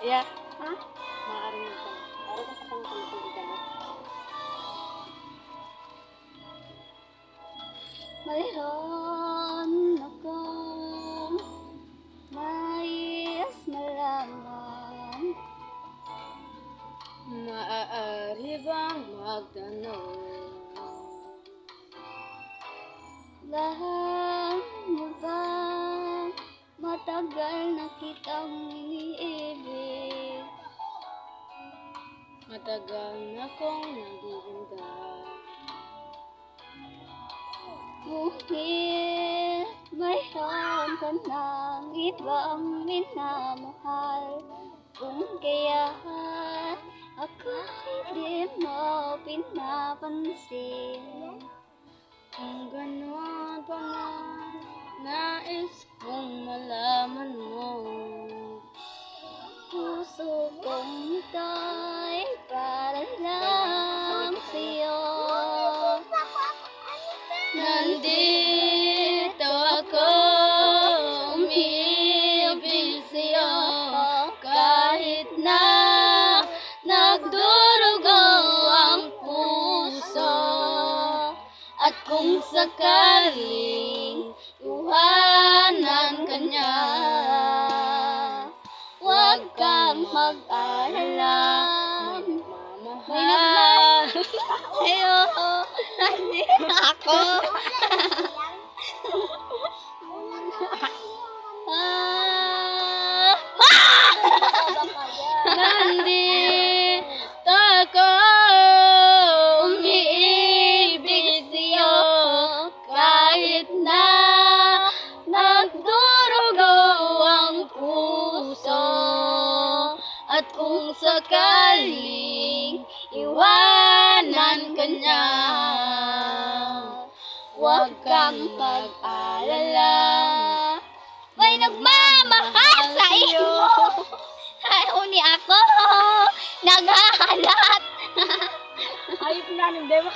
Yeah. Ha? Maaaring magtanong. Para ka sa pangkalitin ka na. Mayroon akong nais malaman. Maaari bang magtanong? Lahang mo ba matagal na kitang iniibig? Matagal na kong naghihintay. Ngunit mayroon ka ng ibang minamahal. Kung kaya't ako'y di mo pinapansin. Kung gano'n pa man, nais kong malaman mo. Puso kong ito'y para lang sa'yo. Nandito ako, umiibig sa'yo. Kahit na nagdurugo ang puso. At kung sakaling iwanan ka niya, Huwag kang mag-alala. May nagmamahal Sa'yo, hindi ako. Nandito ako, umiibig sa'yo. Kahit na nagdurugo ang puso. At kung sakaling iwanan ka niya, huwag kang mag-alala. May nagmamahal sa iyo. Ayaw ni ako. Naghahalat. Ayop na, hindi mo